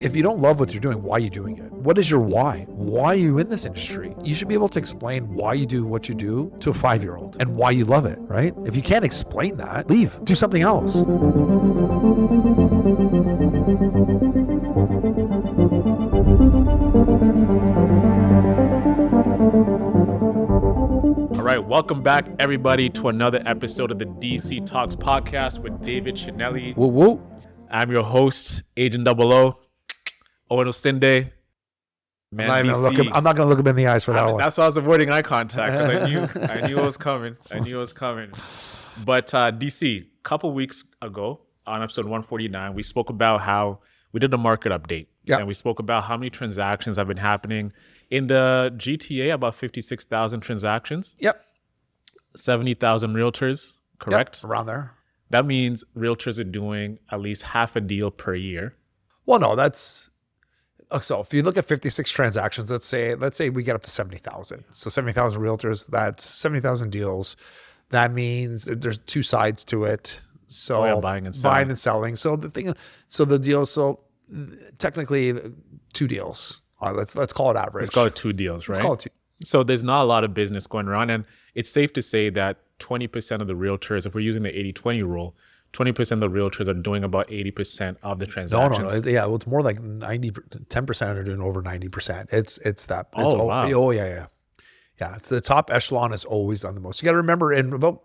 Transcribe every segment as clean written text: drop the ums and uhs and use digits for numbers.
If you don't love what you're doing, why are you doing it? What is your why? Why are you in this industry? You should be able to explain why you do what you do to a 5-year-old and why you love it, right? If you can't explain that, leave, do something else. All right, welcome back, everybody, to another episode of the DC Talks podcast with David Chinelli. Whoa, whoa. I'm your host, Agent 00, Owen Osinde. Man, I'm not going to look him in the eyes for that one. That's why I was avoiding eye contact, because I knew it was coming. But DC, a couple weeks ago on episode 149, we spoke about how we did a market update. Yep. And we spoke about how many transactions have been happening in the GTA, about 56,000 transactions. Yep. 70,000 realtors, correct? Yep, around there. That means realtors are doing at least half a deal per year. Well, no, so if you look at 56 transactions, let's say we get up to 70,000. So 70,000 realtors, that's 70,000 deals. That means there's two sides to it. So buying and selling. So technically 2 deals. Let's call it average. Let's call it 2 deals, right? Let's call it 2. So there's not a lot of business going around, and it's safe to say that 20% of the realtors, if we're using the 80-20 rule, 20% of the realtors are doing about 80% of the transactions. No. Yeah, well, it's more like 10% are doing over 90%. It's that. Wow. Oh, yeah. Yeah, it's the top echelon has always done the most. You got to remember, in about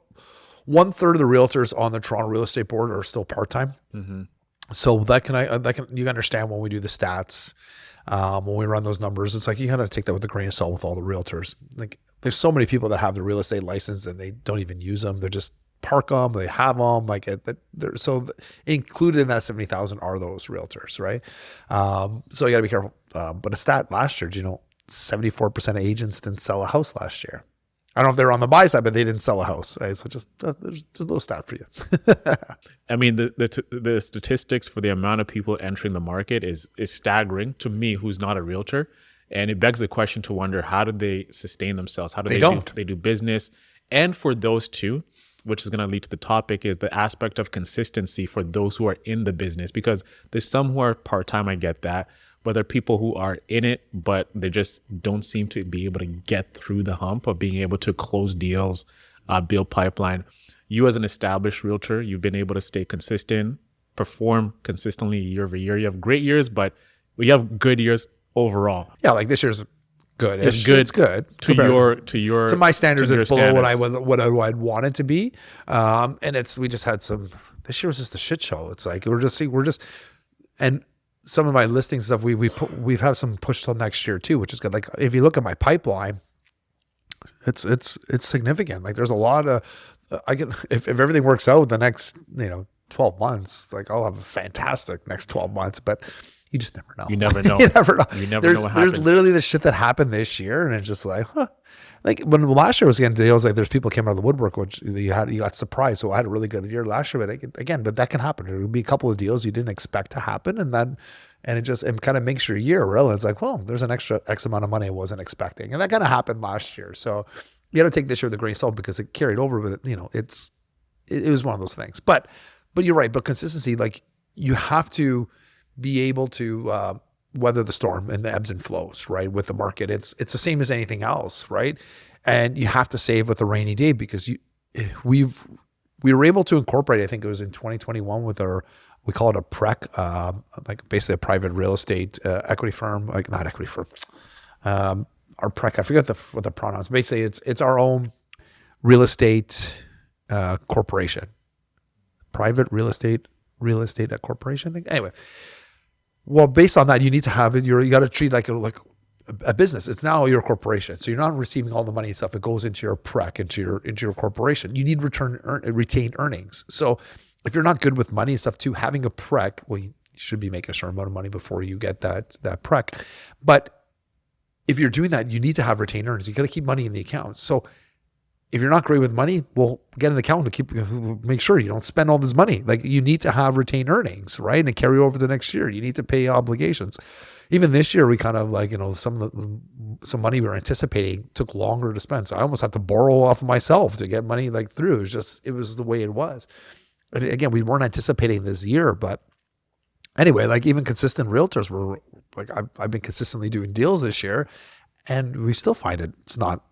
1/3 of the realtors on the Toronto Real Estate Board are still part-time. Mm-hmm. So you understand when we do the stats, when we run those numbers, it's like you got to take that with a grain of salt with all the realtors. Like there's so many people that have the real estate license and they don't even use them. They're just park them, they have them, so included in that 70,000 are those realtors, right? So you got to be careful. But a stat last year, 74% of agents didn't sell a house last year. I don't know if they were on the buy side, but they didn't sell a house. Right? So there's a little stat for you. I mean, the statistics for the amount of people entering the market is staggering to me, who's not a realtor. And it begs the question to wonder, how do they sustain themselves? How do they do business? And for those two, which is going to lead to the topic, is the aspect of consistency for those who are in the business. Because there's some who are part-time, I get that. But there are people who are in it, but they just don't seem to be able to get through the hump of being able to close deals, build pipeline. You as an established realtor, you've been able to stay consistent, perform consistently year over year. You have great years, but we have good years overall. Yeah, like this year's good. It's good. It's good to my standards. It's below standards. what I'd want it to be. And we just had this year was just a shit show. It's like and some of my listings stuff we've had some push till next year too, which is good. Like if you look at my pipeline, it's significant. Like there's a lot of if everything works out the next 12 months, like I'll have a fantastic next 12 months, but you just never know. You never know. You never know. You never know what happens. There's literally the shit that happened this year, and it's just like, like when last year was getting deals, like there's people came out of the woodwork, which you got surprised. So I had a really good year last year, but that can happen. There will be a couple of deals you didn't expect to happen, and it kind of makes your year real. It's like, well, there's an extra X amount of money I wasn't expecting, and that kind of happened last year. So you got to take this year with a grain of salt because it carried over. But it was one of those things. But you're right. But consistency, like you have to be able to weather the storm and the ebbs and flows, right? With the market, it's the same as anything else, right? And you have to save with the rainy day because we were able to incorporate. I think it was in 2021 with we call it a PREC, like basically a private real estate equity firm, like not equity firm. Our PREC, I forget what the pronouns. Basically, it's our own real estate corporation, private real estate corporation thing. Anyway. Well, based on that, you need to have it. You got to treat like a business. It's now your corporation, so you're not receiving all the money and stuff. It goes into your PREC, into your corporation. You need retained earnings. So if you're not good with money and stuff too, having a PREC, well, you should be making a certain amount of money before you get that PREC. But if you're doing that, you need to have retained earnings. You got to keep money in the account. So if you're not great with money, well, get an accountant to make sure you don't spend all this money. Like you need to have retained earnings, right? And carry over the next year. You need to pay obligations. Even this year, we kind of some money we were anticipating took longer to spend. So I almost had to borrow off of myself to get money through. It was the way it was. And again, we weren't anticipating this year, but Anyway, like even consistent realtors were like, I've been consistently doing deals this year, and we still find it's not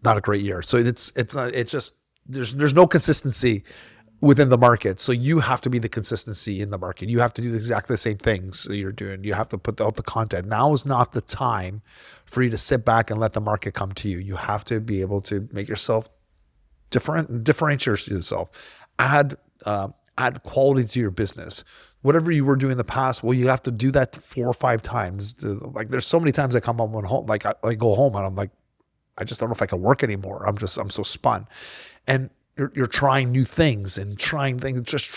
a great year. So it's not, it's just, there's no consistency within the market. So you have to be the consistency in the market. You have to do exactly the same things that you're doing. You have to put out the content. Now is not the time for you to sit back and let the market come to you. You have to be able to make yourself differentiate yourself, add quality to your business. Whatever you were doing in the past, well, you have to do that 4 or 5 times. Like there's so many times I come home, like I go home and I'm like, I just don't know if I can work anymore. I'm so spun. And you're trying new things and trying things, just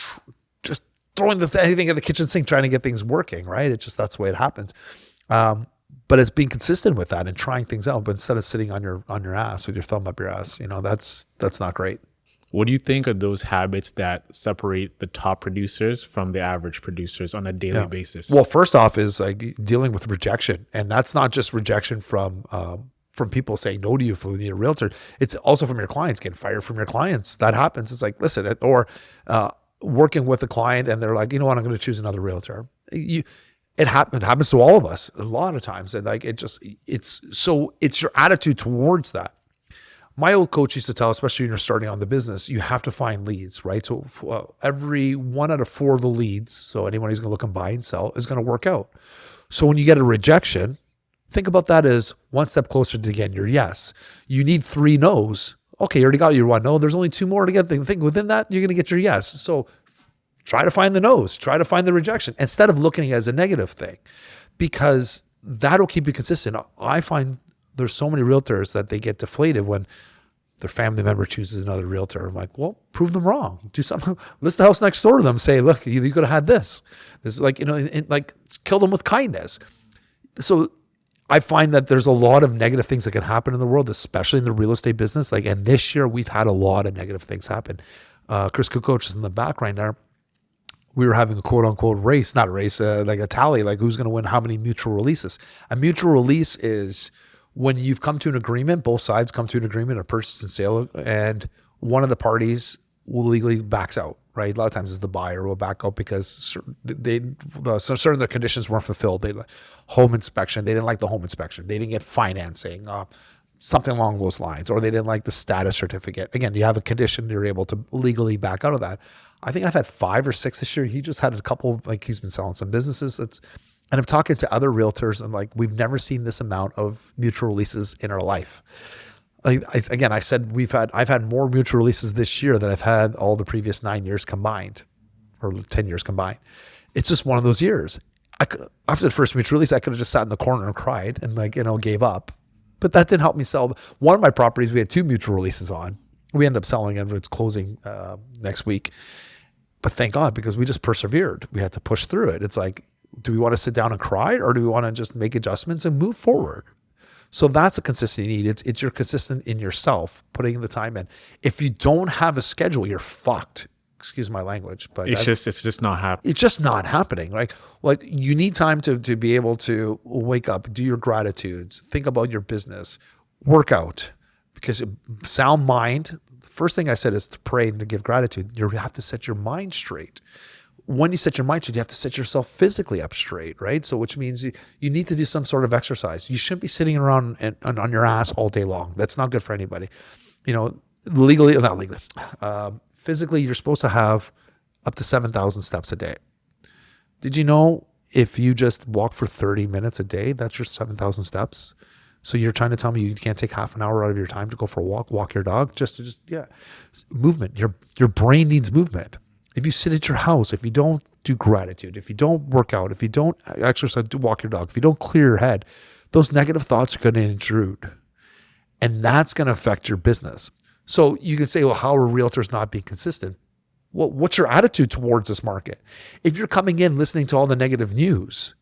throwing anything at the kitchen sink, trying to get things working, right? It's just, that's the way it happens. But it's being consistent with that and trying things out, but instead of sitting on your ass with your thumb up your ass, that's not great. What do you think of those habits that separate the top producers from the average producers on a daily basis? Well, first off is like dealing with rejection. And that's not just rejection from people saying no to you for being a realtor. It's also from your clients, getting fired from your clients. That happens. It's like, listen, or working with a client and they're like, you know what, I'm going to choose another realtor. It happens to all of us a lot of times. And like, it's your attitude towards that. My old coach used to tell, especially when you're starting on the business, you have to find leads, right? So every 1 out of 4 of the leads, so anyone who's going to look and buy and sell, is going to work out. So when you get a rejection, think about that as one step closer to getting your yes. You need 3 no's. Okay, you already got your 1 no. There's only 2 more to get. Think within that, you're going to get your yes. So try to find the no's. Try to find the rejection instead of looking at it as a negative thing, because that'll keep you consistent. I find there's so many realtors that they get deflated when their family member chooses another realtor. I'm like, well, prove them wrong. Do something. List the house next door to them. Say, look, you could have had this. This is like, like kill them with kindness. So I find that there's a lot of negative things that can happen in the world, especially in the real estate business. Like, and this year we've had a lot of negative things happen. Chris Kukoc is in the back right now. We were having a quote unquote race, not a race, like a tally, like who's going to win how many mutual releases. A mutual release is when you've come to an agreement, both sides come to an agreement, a purchase and sale, and one of the parties will legally backs out, right? A lot of times it's the buyer will back out because certain of their conditions weren't fulfilled. They home inspection, they didn't like the home inspection. They didn't get financing, something along those lines, or they didn't like the status certificate. Again, you have a condition, you're able to legally back out of that. I think I've had 5 or 6 this year. He just had a couple, like he's been selling some businesses. And I'm talking to other realtors and like, we've never seen this amount of mutual releases in our life. Like I said, I've had more mutual releases this year than I've had all the previous 9 years combined, or 10 years combined. It's just one of those years. After the first mutual release, I could have just sat in the corner and cried and gave up. But that didn't help me sell. One of my properties, we had 2 mutual releases on. We ended up selling it. It's closing next week. But thank God, because we just persevered. We had to push through it. It's like, do we want to sit down and cry, or do we want to just make adjustments and move forward? So that's a consistency you need. It's you're consistent in yourself, putting the time in. If you don't have a schedule, you're fucked. Excuse my language, but it's just not happening. It's just not happening. Like you need time to be able to wake up, do your gratitudes, think about your business, work out, because sound mind. The first thing I said is to pray and to give gratitude. You have to set your mind straight. When you set your mind straight, you have to set yourself physically up straight, right? So which means you need to do some sort of exercise. You shouldn't be sitting around on your ass all day long. That's not good for anybody. Not legally, physically, you're supposed to have up to 7,000 steps a day. Did you know if you just walk for 30 minutes a day, that's your 7,000 steps? So you're trying to tell me you can't take half an hour out of your time to go for a walk your dog? Movement. Your brain needs movement. If you sit at your house, if you don't do gratitude, if you don't work out, if you don't exercise, walk your dog, if you don't clear your head, those negative thoughts are going to intrude. And that's going to affect your business. So you can say, well, how are realtors not being consistent? Well, what's your attitude towards this market? If you're coming in listening to all the negative news,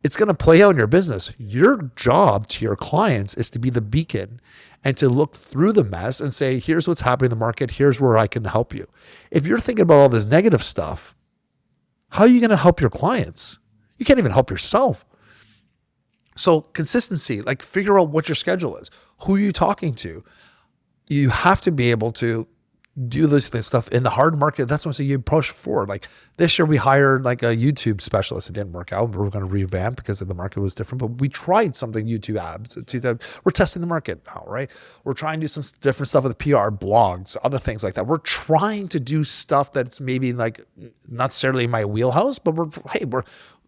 it's going to play out in your business. Your job to your clients is to be the beacon and to look through the mess and say, here's what's happening in the market. Here's where I can help you. If you're thinking about all this negative stuff, how are you going to help your clients? You can't even help yourself. So consistency, like figure out what your schedule is. Who are you talking to? You have to be able to do this stuff in the hard market. That's what I say you push forward. Like this year we hired like a YouTube specialist. It didn't work out. We're going to revamp because the market was different, but we tried something YouTube ads. We're testing the market now, right? We're trying to do some different stuff with PR, blogs, other things like that. We're trying to do stuff that's maybe like not necessarily my wheelhouse, but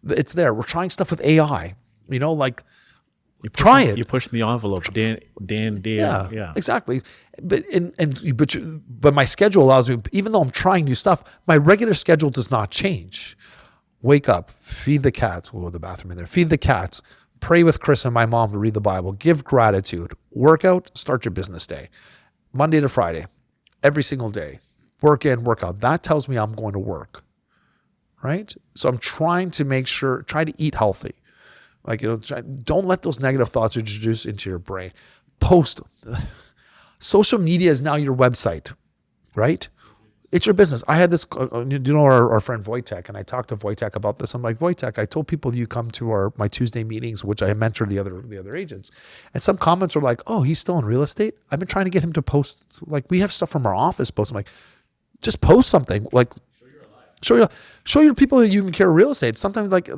it's there. We're trying stuff with AI, like try it. You push the envelope, Dan. Yeah. Exactly. But my schedule allows me, even though I'm trying new stuff, my regular schedule does not change. Wake up, feed the cats. We'll go to the bathroom in there. Feed the cats. Pray with Chris and my mom to read the Bible. Give gratitude. Work out. Start your business day. Monday to Friday, every single day. Work in, work out. That tells me I'm going to work. Right? So I'm trying to try to eat healthy. Like, don't let those negative thoughts introduce into your brain. Post. Social media is now your website, right? It's your business. I had this, our friend Wojtek, and I talked to Wojtek about this. I'm like, Wojtek, I told people you come to my Tuesday meetings, which I mentor the other agents. And some comments are like, oh, he's still in real estate? I've been trying to get him to post. Like, we have stuff from our office post. I'm like, just post something. Like, show your people that you even care real estate. Sometimes like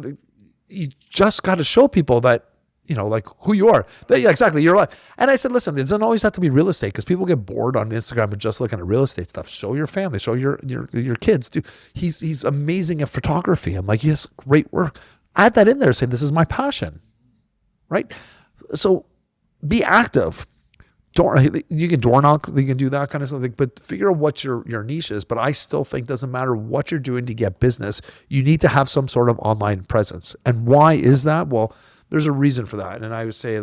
you just got to show people that, like who you are. Yeah, exactly. You're alive. And I said, listen, it doesn't always have to be real estate because people get bored on Instagram and just looking at real estate stuff. Show your family, show your kids. Dude, he's amazing at photography. I'm like, yes, great work. Add that in there. Say, this is my passion, right? So be active. You can door knock, you can do that kind of stuff, but figure out what your niche is. But I still think doesn't matter what you're doing to get business, you need to have some sort of online presence. And why is that? Well, there's a reason for that. And I would say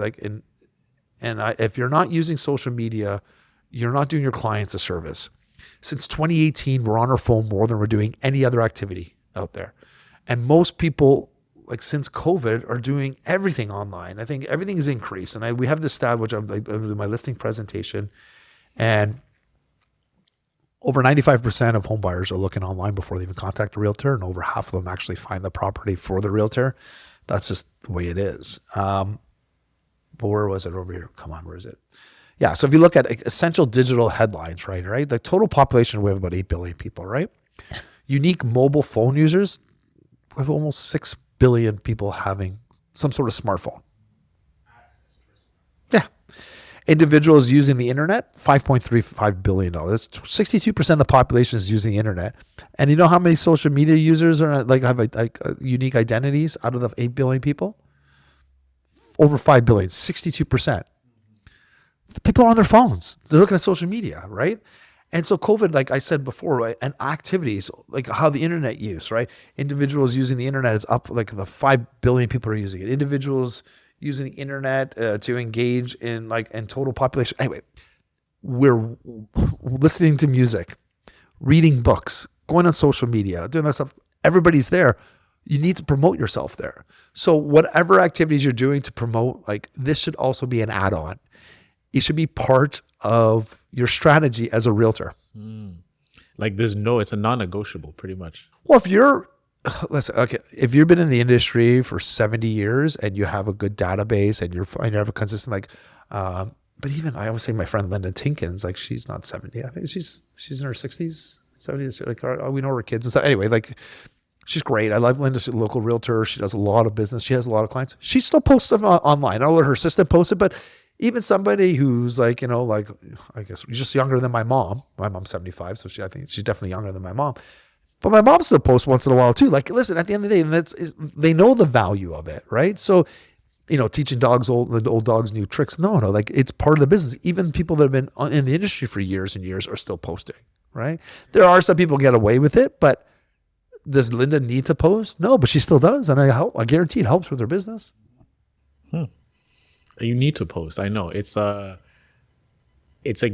if you're not using social media, you're not doing your clients a service. Since 2018, we're on our phone more than we're doing any other activity out there. And most people, like since COVID, are doing everything online. I think everything has increased. And we have this stat, which I'm doing my listing presentation, and over 95% of home buyers are looking online before they even contact a realtor, and over half of them actually find the property for the realtor. That's just the way it is. But where was it over here? Come on, where is it? Yeah, so if you look at essential digital headlines, right? The total population, we have about 8 billion people, right? Unique mobile phone users, we have almost 6 billion people having some sort of smartphone. Yeah. Individuals using the internet, $5.35 billion. 62% of the population is using the internet. And you know how many social media users are have unique identities out of the 8 billion people? Over 5 billion, 62%. People are on their phones. They're looking at social media, right? And so COVID, like I said before, right, and activities, like how the internet use, right? Individuals using the internet is up, like the 5 billion people are using it. Individuals using the internet to engage in total population. Anyway, we're listening to music, reading books, going on social media, doing that stuff. Everybody's there. You need to promote yourself there. So whatever activities you're doing to promote, like this should also be an add-on. It should be part of your strategy as a realtor. Like it's a non-negotiable pretty much. Well, if you've been in the industry for 70 years and you have a good database and you have a consistent, but even I always say my friend Linda Tinkins, like she's not 70. I think she's in her 60s, 70s. Like we know her kids and stuff. Anyway, like she's great. I love Linda. She's a local realtor. She does a lot of business. She has a lot of clients. She still posts stuff online. I don't let her assistant post it, but even somebody who's I guess just younger than my mom. My mom's 75, so I think she's definitely younger than my mom. But my mom still posts once in a while too. Like, listen, at the end of the day, they know the value of it, right? So, teaching the old dogs new tricks. No, like it's part of the business. Even people that have been in the industry for years and years are still posting, right? There are some people get away with it, but does Linda need to post? No, but she still does, and I guarantee it helps with her business. You need to post. I know it's like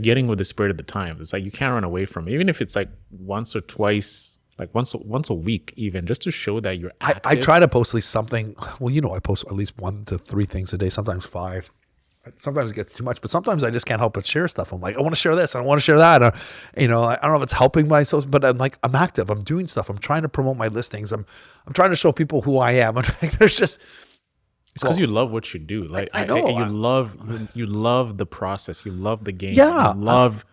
getting with the spirit of the time. It's like you can't run away from it, even if it's like once or twice, like once a week, even just to show that you're active. I try to post at least something. Well, I post at least 1 to 3 things a day, sometimes 5. Sometimes it gets too much, but sometimes I just can't help but share stuff. I'm like, I want to share this, I want to share that. I don't know if it's helping myself, but I'm active. I'm doing stuff. I'm trying to promote my listings. I'm trying to show people who I am. There's just. It's because you love what you do. Like I know you love the process. You love the game. Yeah, you love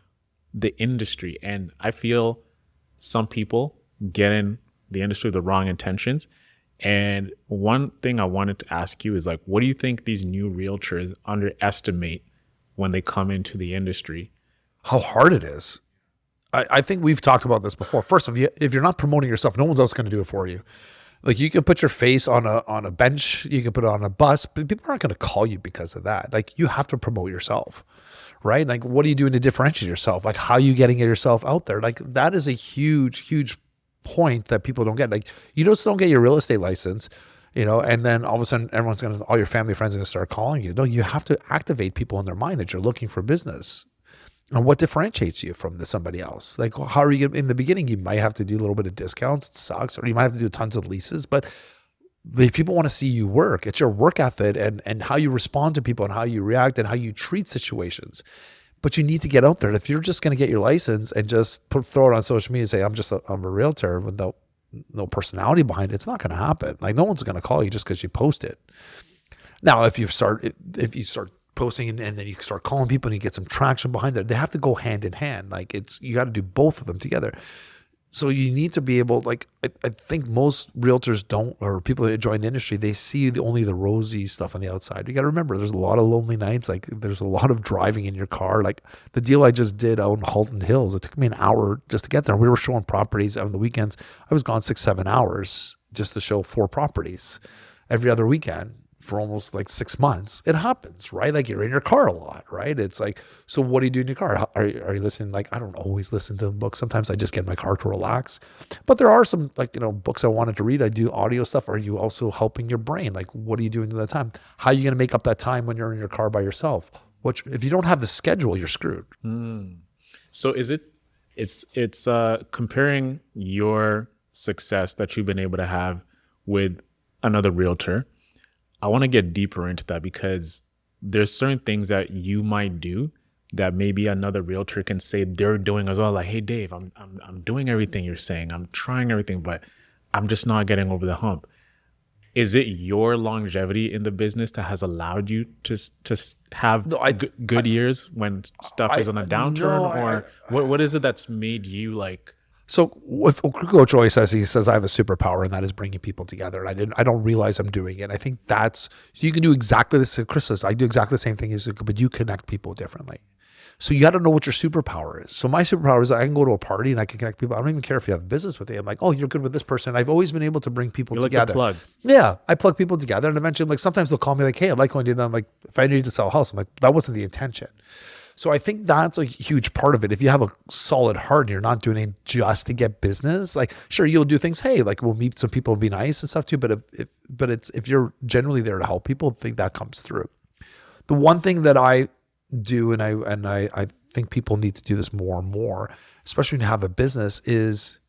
the industry. And I feel some people get in the industry with the wrong intentions. And one thing I wanted to ask you is like, what do you think these new realtors underestimate when they come into the industry? How hard it is. I think we've talked about this before. First, if you're not promoting yourself, no one's else going to do it for you. Like you can put your face on a bench, you can put it on a bus, but people aren't going to call you because of that. Like you have to promote yourself, right? Like what are you doing to differentiate yourself? Like how are you getting yourself out there? Like that is a huge, huge point that people don't get. Like you just don't get your real estate license, and then all of a sudden all your family friends are going to start calling you. No, you have to activate people in their mind that you're looking for business. And what differentiates you from somebody else? Like, how are you in the beginning? You might have to do a little bit of discounts. It sucks. Or you might have to do tons of leases. But if people want to see you work, it's your work ethic and how you respond to people and how you react and how you treat situations. But you need to get out there. If you're just going to get your license and just throw it on social media and say, I'm a realtor with no personality behind it, it's not going to happen. Like no one's going to call you just because you post it. Now, if you start posting and then you start calling people and you get some traction behind it, they have to go hand in hand. Like you got to do both of them together. So you need to be able, like, I think most realtors don't, or people that join the industry, they see only the rosy stuff on the outside. You got to remember, there's a lot of lonely nights. Like there's a lot of driving in your car. Like the deal I just did out in Halton Hills, it took me an hour just to get there. We were showing properties on the weekends. I was gone 6-7 hours just to show 4 properties every other weekend for almost like 6 months. It happens, right? Like you're in your car a lot, right? It's like, so what do you do in your car? Are you listening? Like, I don't always listen to books. Sometimes I just get in my car to relax, but there are some books I wanted to read. I do audio stuff. Are you also helping your brain? Like, what are you doing at that time? How are you going to make up that time when you're in your car by yourself? If you don't have the schedule, you're screwed. So it's comparing your success that you've been able to have with another realtor. I want to get deeper into that because there's certain things that you might do that maybe another realtor can say they're doing as well. Like, hey, Dave, I'm doing everything you're saying. I'm trying everything, but I'm just not getting over the hump. Is it your longevity in the business that has allowed you to have good years when stuff is on a downturn, what is it that's made you like? So if Coach always says, he says, I have a superpower, and that is bringing people together. And I don't realize I'm doing it. I think you can do exactly this. Chris says, I do exactly the same thing as you, but you connect people differently. So you got to know what your superpower is. So my superpower is I can go to a party and I can connect people. I don't even care if you have business with it. I'm like, oh, you're good with this person. I've always been able to bring people together. Like a plug. Yeah. I plug people together. And eventually, like, sometimes they'll call me like, hey, I like going to do that. I'm like, if I need to sell a house, I'm like, that wasn't the intention. So I think that's a huge part of it. If you have a solid heart and you're not doing it just to get business, like, sure, you'll do things. Hey, like, we'll meet some people and be nice and stuff too. But if you're generally there to help people, I think that comes through. The one thing that I do, and I think people need to do this more and more, especially when you have a business, is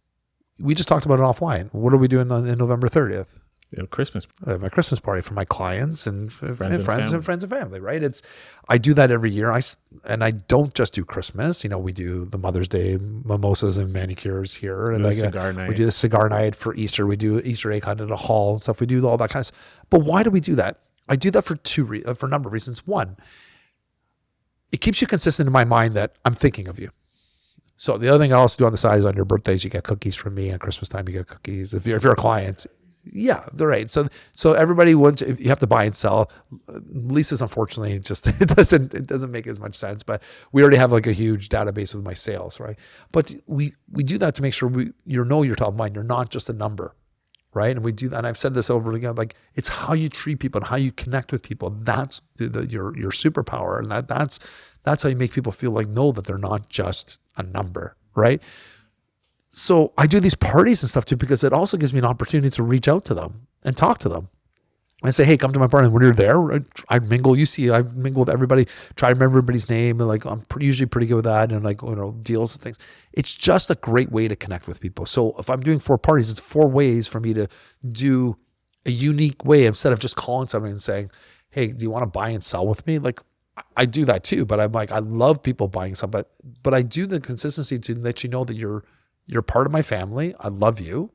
we just talked about it offline. What are we doing in November 30th? Christmas. My Christmas party for my clients and friends and family, right? I do that every year. I don't just do Christmas. We do the Mother's Day mimosas and manicures here, and cigar night. We do the cigar night for Easter. We do Easter egg hunt at a hall and stuff. We do all that kind of stuff. But why do we do that? I do that for a number of reasons. One, it keeps you consistent in my mind that I'm thinking of you. So the other thing I also do on the side is on your birthdays, you get cookies from me. And at Christmas time, you get cookies. If you're a client. Yeah, they're right. So everybody if you have to buy and sell. Leases, unfortunately, it doesn't make as much sense. But we already have like a huge database with my sales, right? But we do that to make sure you're top of mind. You're not just a number, right? And we do that. And I've said this over again. Like, it's how you treat people and how you connect with people. That's your superpower, and that's how you make people feel like know that they're not just a number, right? So I do these parties and stuff too, because it also gives me an opportunity to reach out to them and talk to them. I say, hey, come to my party. And when you're there, I mingle. I mingle with everybody, try to remember everybody's name. And like, I'm usually pretty good with that, and like, deals and things. It's just a great way to connect with people. So if I'm doing 4 parties, it's 4 ways for me to do a unique way, instead of just calling somebody and saying, hey, do you want to buy and sell with me? Like, I do that too, but I'm like, I love people buying something, but I do the consistency to let you know that you're part of my family. I love you.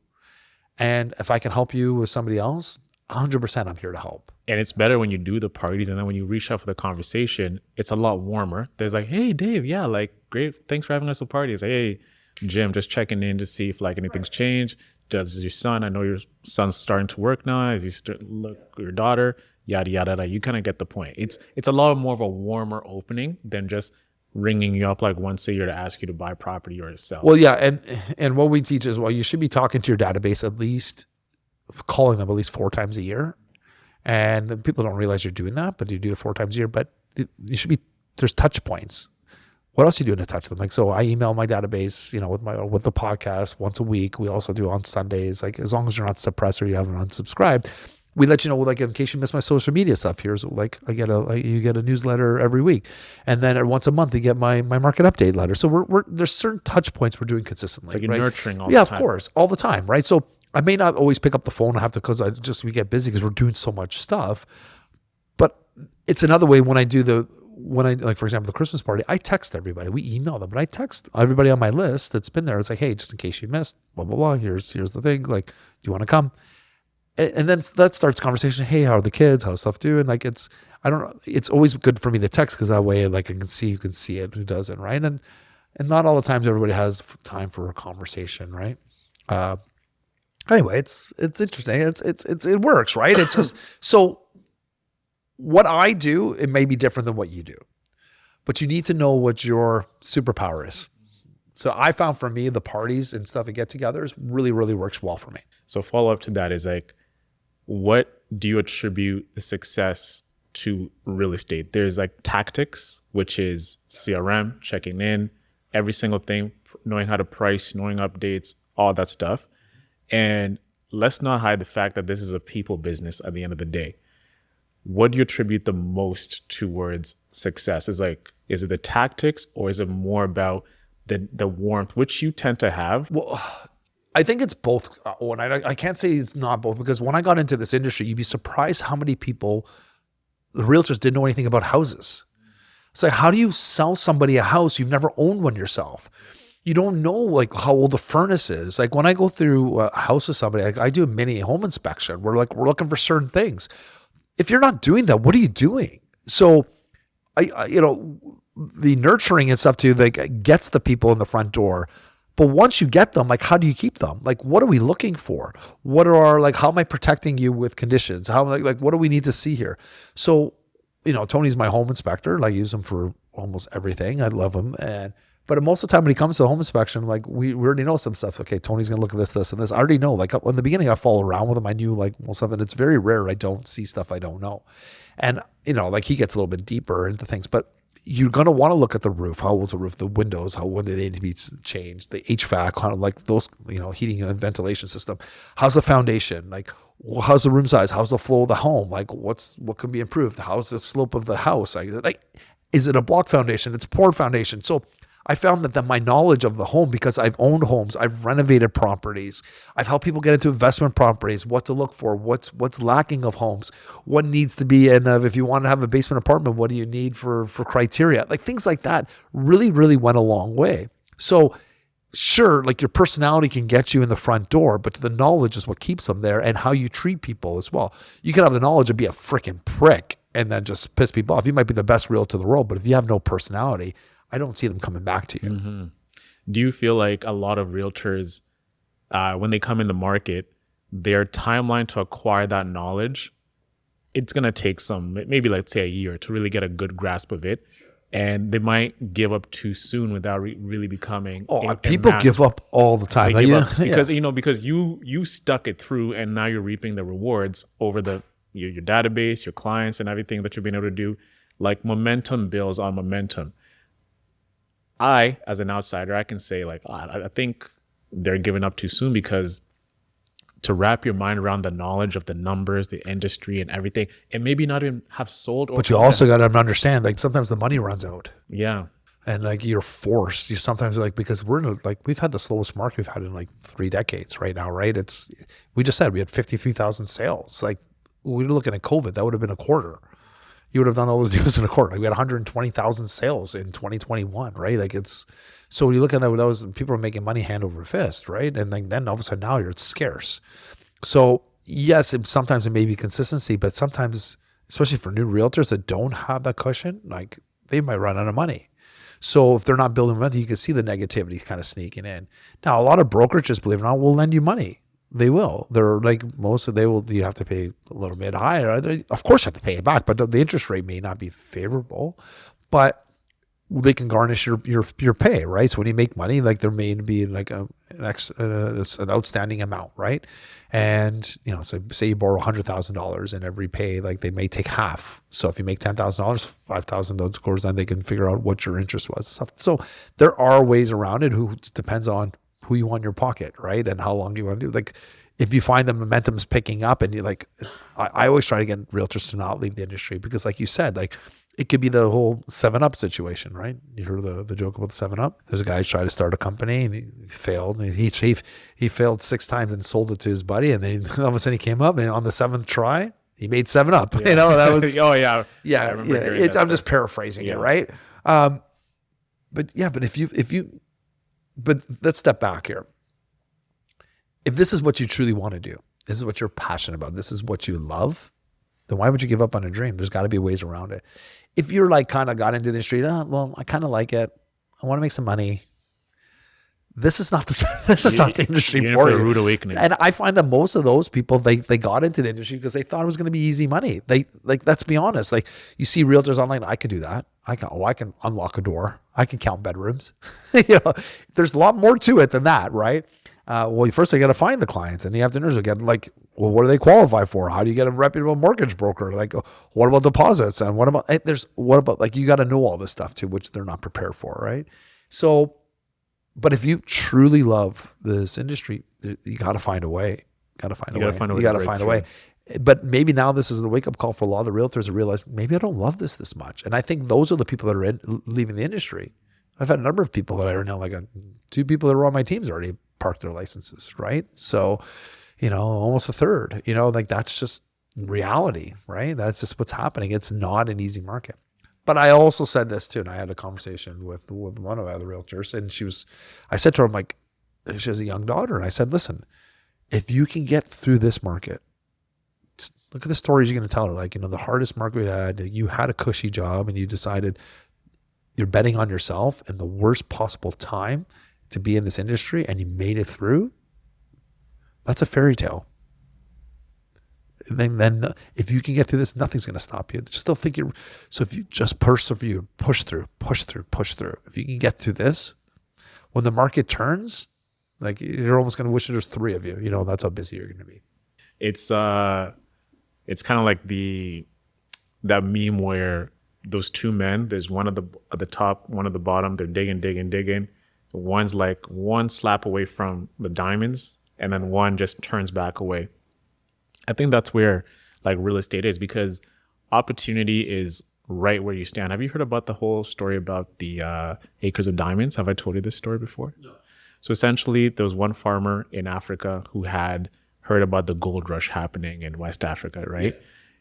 And if I can help you with somebody else, 100% I'm here to help. And it's better when you do the parties, and then when you reach out for the conversation, it's a lot warmer. There's like, hey, Dave, yeah, like, great. Thanks for having us at parties. Like, hey, Jim, just checking in to see if like anything's changed. Does your son, I know your son's starting to work now. Is he look your daughter? Yada, yada, yada. You kind of get the point. It's a lot more of a warmer opening than just ringing you up like once a year to ask you to buy property or to sell. Well, yeah. And what we teach is, well, you should be talking to your database at least, calling them at least 4 times a year. And people don't realize you're doing that, but you do it 4 times a year. But you should be, there's touch points. What else are you doing to touch them? Like, so I email my database, with the podcast once a week. We also do on Sundays. Like, as long as you're not suppressed or you haven't unsubscribed, we let you know, like, in case you miss my social media stuff, here's like, you get a newsletter every week. And then once a month you get my market update letter. So there's certain touch points we're doing consistently. It's like you're right? nurturing all the time. Yeah, of course, all the time. Right. So I may not always pick up the phone. I have to, because we get busy because we're doing so much stuff. But it's another way when I like, for example, the Christmas party, I text everybody. We email them, but I text everybody on my list that's been there. It's like, hey, just in case you missed, blah, blah, blah. Here's the thing. Like, do you want to come? And then that starts conversation. Hey, how are the kids? How's stuff doing? Like, I don't know. It's always good for me to text because that way, like, I can see who can see it, who doesn't, right? And not all the times everybody has time for a conversation, right? Anyway, it's interesting. It works, right? It's just so. What I do, it may be different than what you do, but you need to know what your superpower is. So I found for me, the parties and stuff and get-togethers really, really works well for me. So follow up to that is like, what do you attribute the success to real estate? There's like tactics, which is CRM, checking in, every single thing, knowing how to price, knowing updates, all that stuff. And let's not hide the fact that this is a people business at the end of the day. What do you attribute the most towards success? Is it the tactics, or is it more about the warmth, which you tend to have? Well, I think it's both. And I can't say it's not both, because when I got into this industry, you'd be surprised how many people, the realtors, didn't know anything about houses. It's like, how do you sell somebody a house? You've never owned one yourself. You don't know like how old the furnace is. Like, when I go through a house with somebody, I do a mini home inspection. We're looking for certain things. If you're not doing that, what are you doing? So, the nurturing and stuff too, like, gets the people in the front door. But once you get them, like, how do you keep them? Like, what are we looking for? What are, like, how am I protecting you with conditions? How, like, what do we need to see here? So, Tony's my home inspector. Like, I use him for almost everything. I love him. But most of the time when he comes to the home inspection, like, we already know some stuff. Okay, Tony's going to look at this, and this. I already know. Like, in the beginning, I follow around with him. I knew, like, most of it. It's very rare I don't see stuff I don't know. And, like, he gets a little bit deeper into things. But you're going to want to look at the roof. How old's the roof? The windows, when do they need to be changed? The HVAC, kind of like those, heating and ventilation system. How's the foundation? Like, how's the room size? How's the flow of the home? Like, what can be improved? How's the slope of the house? Like, is it a block foundation? It's a poured foundation. So I found that my knowledge of the home, because I've owned homes, I've renovated properties, I've helped people get into investment properties, what to look for, what's lacking of homes, what needs to be in, if you want to have a basement apartment, what do you need for criteria? Like, things like that really, really went a long way. So sure, like, your personality can get you in the front door, but the knowledge is what keeps them there, and how you treat people as well. You can have the knowledge and be a freaking prick and then just piss people off. You might be the best realtor in the world, but if you have no personality, I don't see them coming back to you. Mm-hmm. Do you feel like a lot of realtors, when they come in the market, their timeline to acquire that knowledge, it's going to take maybe let's say a year to really get a good grasp of it. And they might give up too soon without really becoming. People give up all the time. They give up because you stuck it through, and now you're reaping the rewards over your database, your clients, and everything that you've been able to do. Like, momentum builds on momentum. I, as an outsider, I can say, like, I think they're giving up too soon, because to wrap your mind around the knowledge of the numbers, the industry, and everything, and maybe not even have sold. But you also got to understand, like, sometimes the money runs out. Yeah. And, like, you're forced. You sometimes, like, because we've had the slowest market we've had in like 3 decades right now, right? We just said we had 53,000 sales. Like, we were looking at COVID, that would have been a quarter. You would have done all those deals in a quarter. Like, we had 120,000 sales in 2021, right? Like, so when you look at that, people are making money hand over fist, right? And then all of a sudden now it's scarce. So yes, sometimes it may be consistency, but sometimes, especially for new realtors that don't have that cushion, like they might run out of money. So if they're not building momentum, you can see the negativity kind of sneaking in. Now, a lot of brokerages, believe it or not, will lend you money. They will. They're like most of they will. You have to pay a little bit higher. Of course, you have to pay it back, but the interest rate may not be favorable. But they can garnish your pay, right? So when you make money, like there may be like an outstanding amount, right? And so say you borrow $100,000 and every pay, like they may take half. So if you make $10,000, 5,000 those scores, then they can figure out what your interest was. So there are ways around it. Who depends on who you want in your pocket, right? And how long you want to do. Like if you find the momentum's picking up, and you like, I always try to get realtors to not leave the industry because, like you said, like. It could be the whole 7-Up situation, right? You heard the joke about the 7-Up? There's a guy who tried to start a company and he failed. And he failed 6 times and sold it to his buddy. And then all of a sudden he came up and on the 7th try, he made 7-Up. Yeah. That was oh yeah, yeah. I'm just paraphrasing it, right? But let's step back here. If this is what you truly want to do, this is what you're passionate about, this is what you love, then why would you give up on a dream? There's got to be ways around it. If you're like kind of got into the industry, well, I kind of like it. I want to make some money. This is not the industry for you. A rude awakening. And I find that most of those people, they got into the industry because they thought it was going to be easy money. Let's be honest. Like you see realtors online, I could do that. I can unlock a door. I can count bedrooms. There's a lot more to it than that, right? Well, first you got to find the clients, and you have to get like, well, what do they qualify for? How do you get a reputable mortgage broker? Like, what about deposits? And what about like, you got to know all this stuff too, which they're not prepared for, right? So, but if you truly love this industry, you got to find a way. You got to find a way. But maybe now this is the wake up call for a lot of the realtors to realize maybe I don't love this much. And I think those are the people that are leaving the industry. I've had a number of people that I know, like 2 people that are on my teams already parked their licenses, right? So, almost a third, like that's just reality, right? That's just what's happening. It's not an easy market. But I also said this too, and I had a conversation with one of the other realtors, and I said to her, I'm like, she has a young daughter, and I said, listen, if you can get through this market, look at the stories you're going to tell her. Like, the hardest market we had, you had a cushy job, and you decided you're betting on yourself in the worst possible time to be in this industry, and you made it through. That's a fairy tale. And then if you can get through this, nothing's going to stop you. Just still think so if you just persevere, push through. If you can get through this, when the market turns, like you're almost going to wish there's 3 of you. That's how busy you're going to be. It's kind of like that meme where those 2 men, there's one at the top, one at the bottom. They're digging. One's like one slap away from the diamonds, and then one just turns back away. I think that's where like real estate is, because opportunity is right where you stand. Have you heard about the whole story about the acres of diamonds? Have I told you this story before? No. So essentially, there was one farmer in Africa who had heard about the gold rush happening in West Africa, right?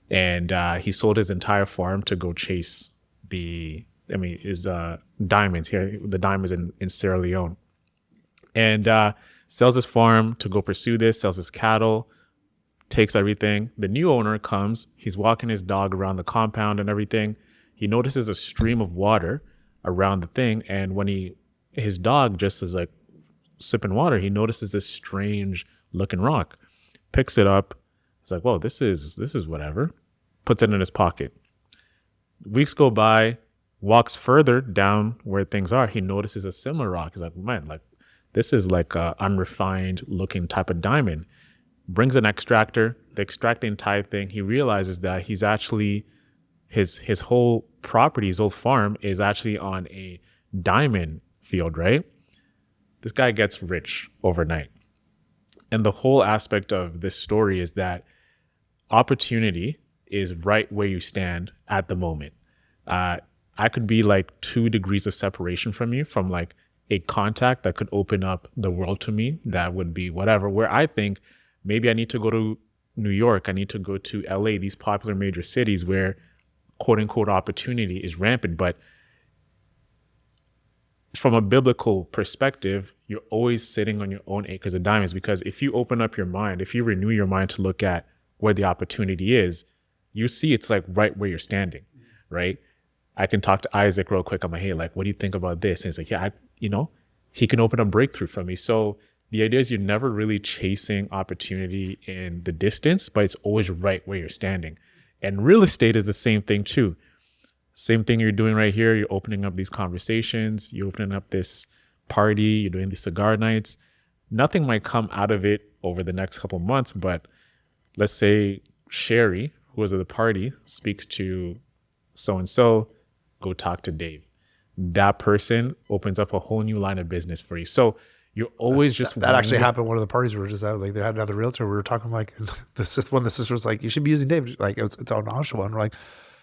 Yeah. And he sold his entire farm to go chase diamonds here, the diamonds in Sierra Leone. And sells his farm to go pursue this, sells his cattle, takes everything. The new owner comes, he's walking his dog around the compound and everything. He notices a stream of water around the thing. And when his dog just is like sipping water, he notices this strange looking rock, picks it up. He's like, whoa, this is whatever. Puts it in his pocket. Weeks go by, walks further down where things are. He notices a similar rock. He's like, man, like this is like a unrefined looking type of diamond. Brings an extractor. They extract the entire thing. He realizes that he's actually, his whole property, his whole farm is actually on a diamond field, right? This guy gets rich overnight. And the whole aspect of this story is that opportunity is right where you stand at the moment. I could be like 2 degrees of separation from you, from like a contact that could open up the world to me. That would be whatever, where I think maybe I need to go to New York. I need to go to LA, these popular major cities where quote unquote opportunity is rampant. But from a biblical perspective, you're always sitting on your own acres of diamonds, because if you open up your mind, if you renew your mind to look at where the opportunity is, you see it's like right where you're standing, right? I can talk to Isaac real quick. I'm like, hey, like, what do you think about this? And he's like, yeah, he can open a breakthrough for me. So the idea is you're never really chasing opportunity in the distance, but it's always right where you're standing. And real estate is the same thing too. Same thing you're doing right here. You're opening up these conversations. You're opening up this party. You're doing these cigar nights. Nothing might come out of it over the next couple months, but let's say Sherry, who was at the party, speaks to so-and-so, go talk to Dave. That person opens up a whole new line of business for you. So you're always just that actually happened. One of the parties we were just at, like they had another realtor. We were talking like, and one of the sisters was like, you should be using Dave. Like it's on Oshawa. And we're like,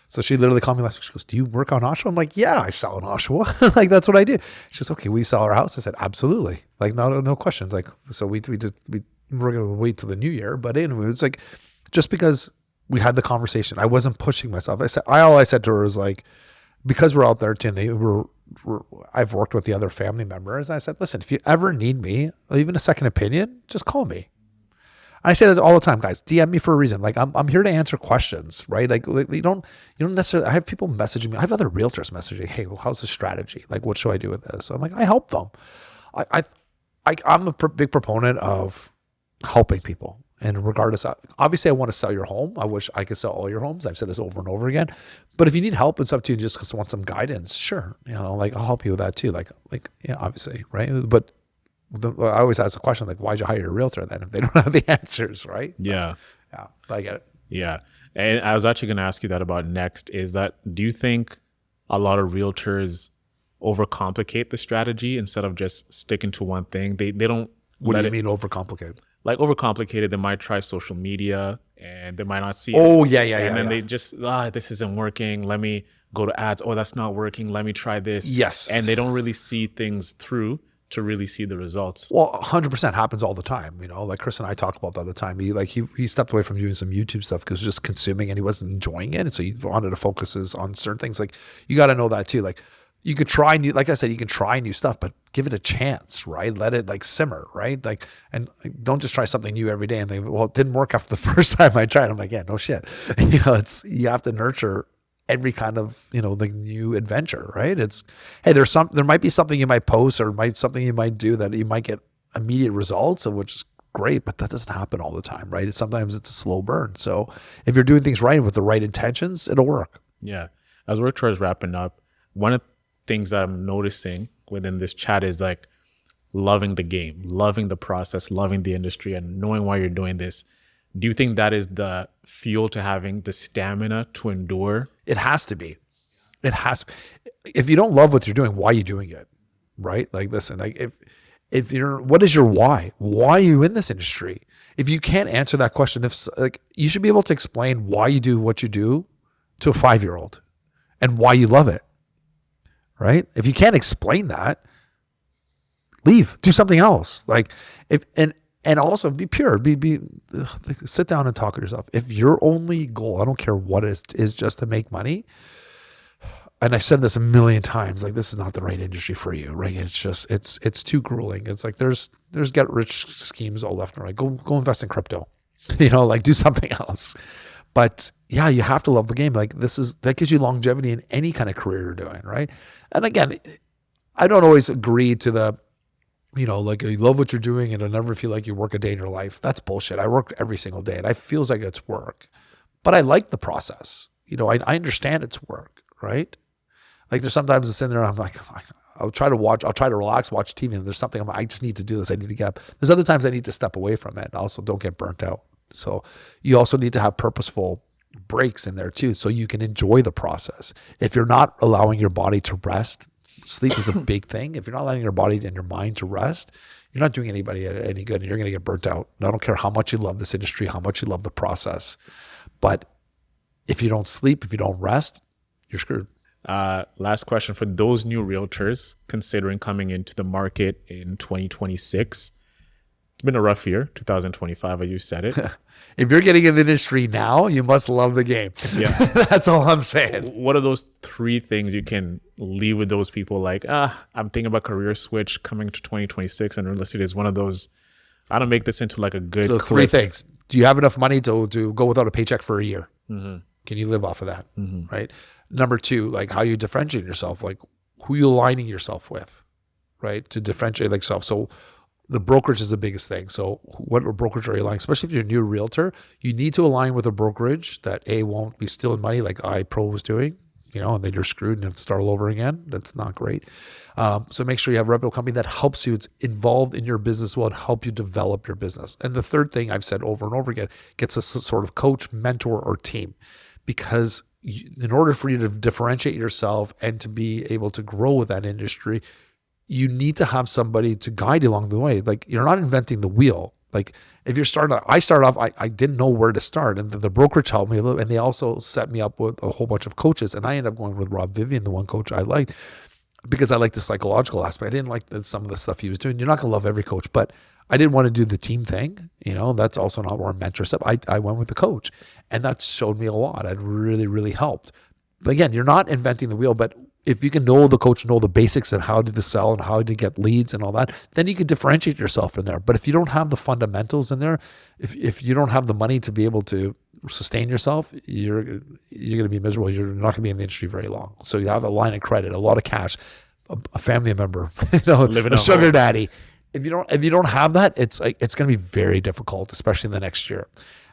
so she literally called me last week. She goes, do you work on Oshawa? I'm like, yeah, I sell in Oshawa. Like that's what I do. She goes, okay, we sell our house. I said, absolutely. Like no questions. Like, so we're going to wait till the new year. But anyway, it's like, just because we had the conversation, I wasn't pushing myself. All I said to her was like, because we're out there too, I've worked with the other family members. And I said, listen, if you ever need me, even a second opinion, just call me. And I say that all the time, guys, DM me for a reason. Like I'm here to answer questions, right? Like you don't necessarily, I have people messaging me. I have other realtors messaging, hey, well, how's the strategy? Like, what should I do with this? So I'm like, I help them. I'm a big proponent of helping people. And regardless, obviously I want to sell your home. I wish I could sell all your homes. I've said this over and over again, but if you need help and stuff too, and just want some guidance, sure. Like I'll help you with that too. Like, yeah, obviously. Right. But I always ask the question, like, why'd you hire a realtor then if they don't have the answers? Right. Yeah. Yeah. I get it. Yeah. And I was actually going to ask you that about next is that, do you think a lot of realtors overcomplicate the strategy instead of just sticking to one thing? They don't. What do you mean overcomplicate? Like overcomplicated, they might try social media and they might not see it. And then they just, this isn't working. Let me go to ads. Oh, that's not working. Let me try this. Yes. And they don't really see things through to really see the results. Well, 100% happens all the time. Like Chris and I talk about that all the time. He stepped away from doing some YouTube stuff because he was just consuming and he wasn't enjoying it. And so he wanted to focus on certain things. Like you got to know that too. Like you could try new, like I said, you can try new stuff, but give it a chance, right? Let it like simmer, right? Like, and don't just try something new every day and think, well, it didn't work after the first time I tried. I'm like, yeah, no shit. You have to nurture every kind of, like new adventure, right? Hey, there might be something you might post or something you might do that you might get immediate results of, which is great, but that doesn't happen all the time, right? Sometimes it's a slow burn. So if you're doing things right with the right intentions, it'll work. Yeah. As we're towards wrapping up, one of things that I'm noticing within this chat is like loving the game, loving the process, loving the industry, and knowing why you're doing this. Do you think that is the fuel to having the stamina to endure? It has to be. It has. If you don't love what you're doing, why are you doing it? Right? Like, listen, like what is your why? Why are you in this industry? If you can't answer that question, you should be able to explain why you do what you do to a 5-year-old and why you love it. Right? If you can't explain that, leave, do something else. And also be pure, sit down and talk to yourself. If your only goal, I don't care what it is just to make money. And I've said this a million times, like this is not the right industry for you, right? It's just, it's too grueling. It's like, there's get rich schemes all left and right. Go invest in crypto, like do something else. But yeah, you have to love the game. Like that gives you longevity in any kind of career you're doing, right? And again, I don't always agree to the, like you love what you're doing and it'll never feel like you work a day in your life. That's bullshit. I work every single day and it feels like it's work, but I like the process. I understand it's work, right? Like there's sometimes it's in there and I'm like, I'll try to relax, watch TV, and there's something I just need to do this. I need to get up. There's other times I need to step away from it. Also, don't get burnt out. So you also need to have purposeful breaks in there too, so you can enjoy the process. If you're not allowing your body to rest, sleep is a big thing. If you're not letting your body and your mind to rest, you're not doing anybody any good and you're going to get burnt out. And I don't care how much you love this industry, how much you love the process. But if you don't sleep, if you don't rest, you're screwed. Last question for those new realtors considering coming into the market in 2026. It's been a rough year, 2025, as you said it. If you're getting in the industry now, you must love the game. Yeah. That's all I'm saying. What are those 3 things you can leave with those people? Like, I'm thinking about career switch coming to 2026, and real estate is one of those. I don't make this into like a good. So 3 things. Do you have enough money to go without a paycheck for a year? Mm-hmm. Can you live off of that? Mm-hmm. Right. Number 2, like how you differentiate yourself, like who you aligning yourself with, right? To differentiate like yourself. So the brokerage is the biggest thing. So what brokerage are you aligning? Especially if you're a new realtor, you need to align with a brokerage that won't be stealing money like iPro was doing, and then you're screwed and have to start all over again. That's not great. So make sure you have a reputable company that helps you. It's involved in your business, will help you develop your business. And the third thing I've said over and over again, gets a sort of coach, mentor, or team, because in order for you to differentiate yourself and to be able to grow with that industry, you need to have somebody to guide you along the way. Like, you're not inventing the wheel. Like, if you're starting, I started off, I didn't know where to start, and the brokerage helped me a little, and they also set me up with a whole bunch of coaches, and I ended up going with Rob Vivian, the one coach I liked, because I liked the psychological aspect. I didn't like some of the stuff he was doing. You're not gonna love every coach, but I didn't want to do the team thing. That's also not where mentorship. I went with the coach, and that showed me a lot. It really, really helped. But again, you're not inventing the wheel, but if you can know the coach, know the basics and how to sell and how to get leads and all that, then you can differentiate yourself in there. But if you don't have the fundamentals in there, if you don't have the money to be able to sustain yourself, you're going to be miserable. You're not going to be in the industry very long. So you have a line of credit, a lot of cash, a family member, Living a sugar home. daddy. If you don't have that, it's going to be very difficult, especially in the next year.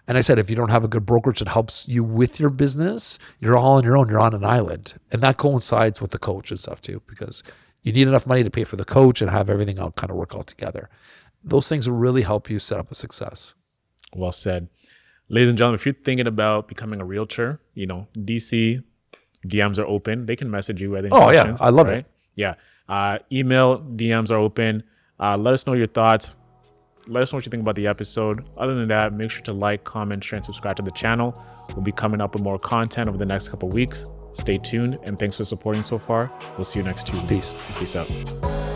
And I said, if you don't have a good brokerage that helps you with your business, you're all on your own. You're on an island. And that coincides with the coach and stuff too, because you need enough money to pay for the coach and have everything all kind of work all together. Those things will really help you set up a success. Well said. Ladies and gentlemen, if you're thinking about becoming a realtor, DC DMs are open. They can message you with any questions. Yeah, I love it. Yeah. Email DMs are open. Let us know your thoughts. Let us know what you think about the episode. Other than that, make sure to like, comment, share, and subscribe to the channel. We'll be coming up with more content over the next couple of weeks. Stay tuned, and thanks for supporting so far. We'll see you next Tuesday. Peace. Peace out.